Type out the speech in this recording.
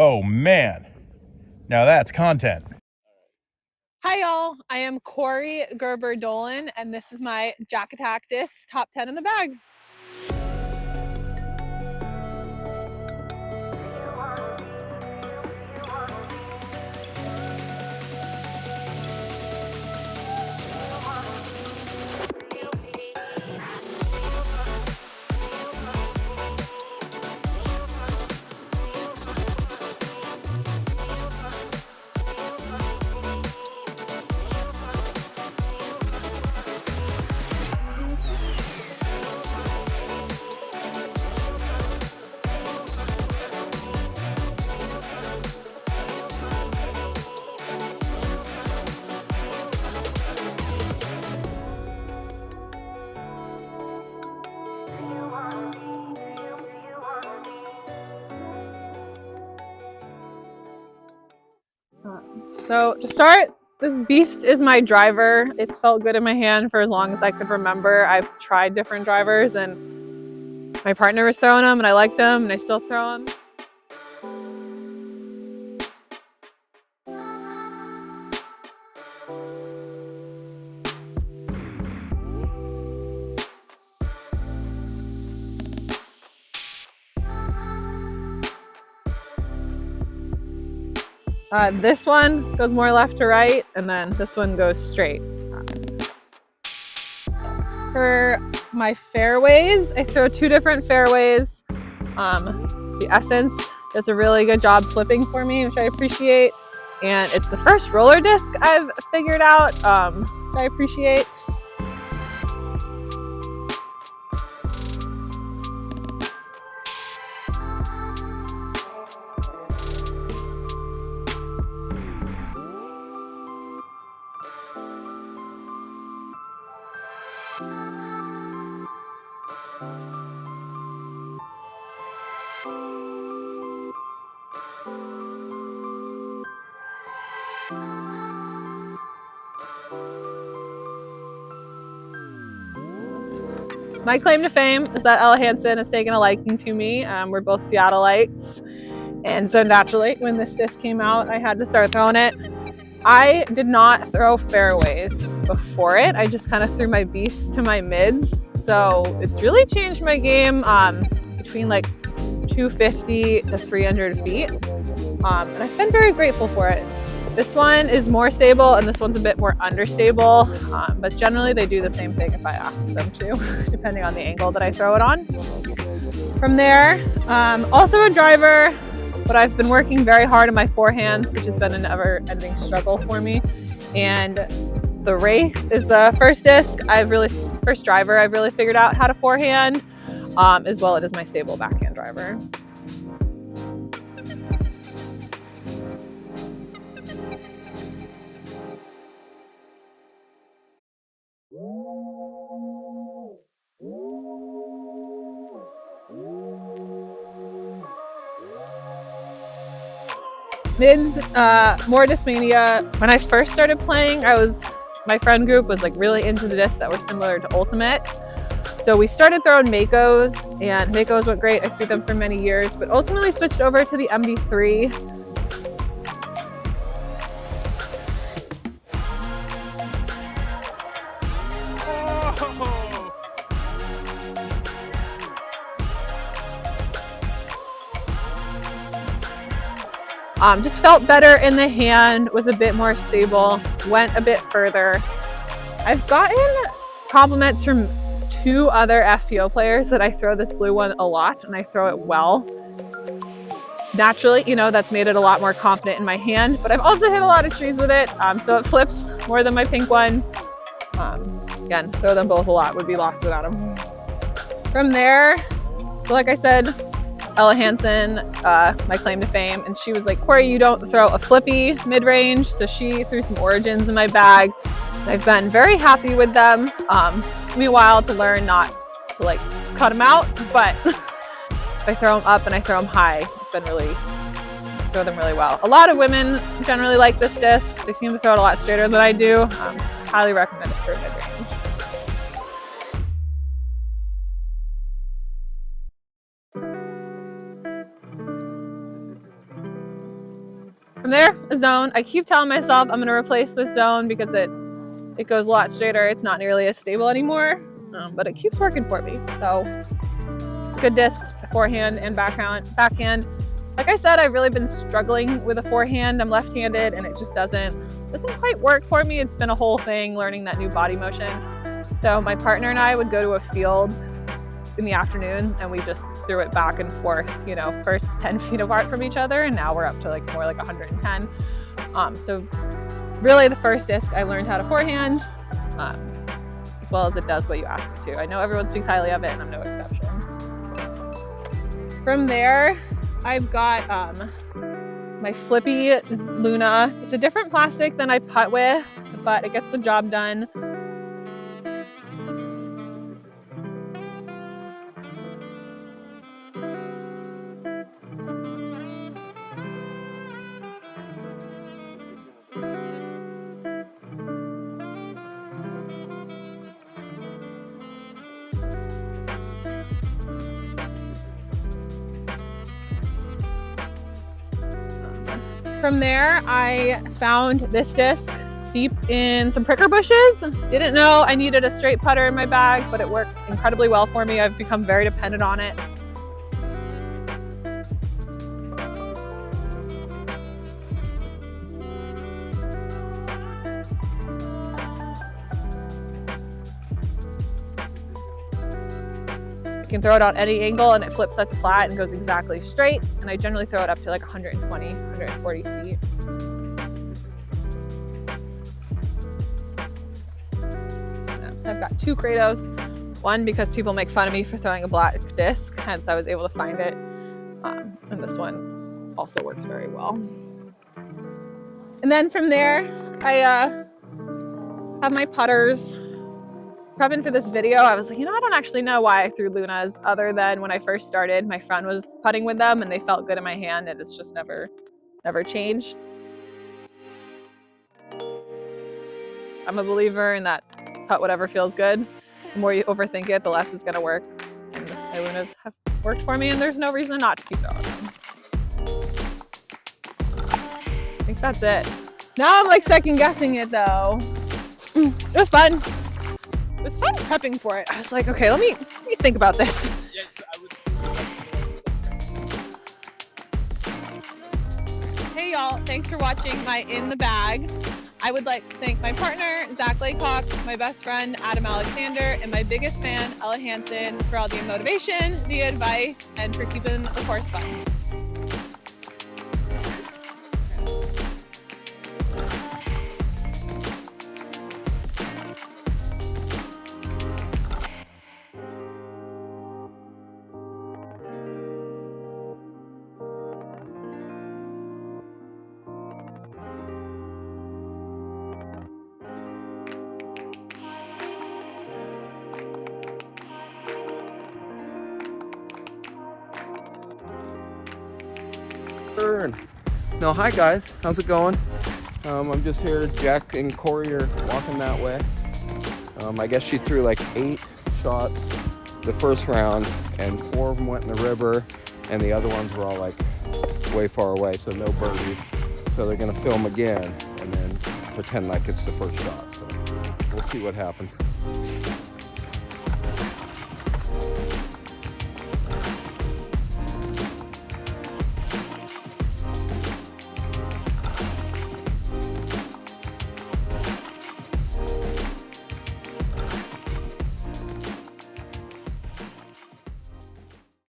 Oh man, now that's content. Hi y'all, I am Corey Gerberdolan and this is my Jack Attack Disc top 10 in the bag. So to start, this beast is my driver. It's felt good in my hand for as long as I could remember. I've tried different drivers and my partner was throwing them and I liked them and I still throw them. This one goes more left to right, and then this one goes straight. For my fairways, I throw two different fairways. The Essence does a really good job flipping for me, which I appreciate. And it's the first roller disc I've figured out, which I appreciate. My claim to fame is that Ella Hansen has taken a liking to me. We're both Seattleites. And so naturally, when this disc came out, I had to start throwing it. I did not throw fairways before it. I just kind of threw my beast to my mids. So it's really changed my game between like 250 to 300 feet. And I've been very grateful for it. This one is more stable and this one's a bit more understable, but generally they do the same thing if I ask them to, depending on the angle that I throw it on. From there, also a driver, but I've been working very hard on my forehands, which has been a never-ending struggle for me. And the Wraith is the first disc first driver I've really figured out how to forehand, as well as my stable backhand driver. Mids, more Discmania. When I first started playing, my friend group was like really into the discs that were similar to Ultimate. So we started throwing Makos, and Makos went great. I threw them for many years, but ultimately switched over to the MD3. Just felt better in the hand, was a bit more stable, went a bit further. I've gotten compliments from two other FPO players that I throw this blue one a lot and I throw it well. Naturally, that's made it a lot more confident in my hand, but I've also hit a lot of trees with it, so it flips more than my pink one. Again, throw them both a lot, would be lost without them. From there, so like I said, Ella Hansen, my claim to fame, and she was like, Corey, you don't throw a flippy mid-range, so she threw some Origins in my bag. I've been very happy with them. It took me a while to learn not to like cut them out, but if I throw them up and I throw them high, throw them really well. A lot of women generally like this disc. They seem to throw it a lot straighter than I do. Highly recommend it for mid-range. From there, a zone. I keep telling myself I'm gonna replace this zone because it goes a lot straighter. It's not nearly as stable anymore, but it keeps working for me. So it's a good disc, forehand and backhand. Like I said, I've really been struggling with a forehand. I'm left-handed and it just doesn't quite work for me. It's been a whole thing learning that new body motion. So my partner and I would go to a field in the afternoon and we just threw it back and forth, you know, first 10 feet apart from each other, and now we're up to like more like 110. So really the first disc I learned how to forehand, as well as it does what you ask it to. I know everyone speaks highly of it and I'm no exception. From there, I've got my flippy Luna. It's a different plastic than I putt with, but it gets the job done. From there, I found this disc deep in some pricker bushes. Didn't know I needed a straight putter in my bag, but it works incredibly well for me. I've become very dependent on it. You can throw it on any angle and it flips out to flat and goes exactly straight. And I generally throw it up to like 120, 140 feet. So I've got two Kratos. One because people make fun of me for throwing a black disc, hence I was able to find it. And this one also works very well. And then from there, I have my putters. Prepping for this video, I was like, you know, I don't actually know why I threw Lunas, other than when I first started, my friend was putting with them and they felt good in my hand, and it's just never changed. I'm a believer in that putt whatever feels good. The more you overthink it, the less it's gonna work. And my Lunas have worked for me and there's no reason not to keep throwing them. I think that's it. Now I'm like second guessing it though. It was fun. It was fun prepping for it. I was like, okay, let me think about this. Yes, I would. Hey y'all, thanks for watching my In the Bag. I would like to thank my partner, Zach Laycock, my best friend, Adam Alexander, and my biggest fan, Ella Hansen, for all the motivation, the advice, and for keeping the course fun. No, hi guys, how's it going? I'm just here. Jack and Corey are walking that way. I guess she threw like 8 shots the first round, and 4 of them went in the river, and the other ones were all like way far away, so no birdies. So they're gonna film again and then pretend like it's the first shot. So we'll see what happens.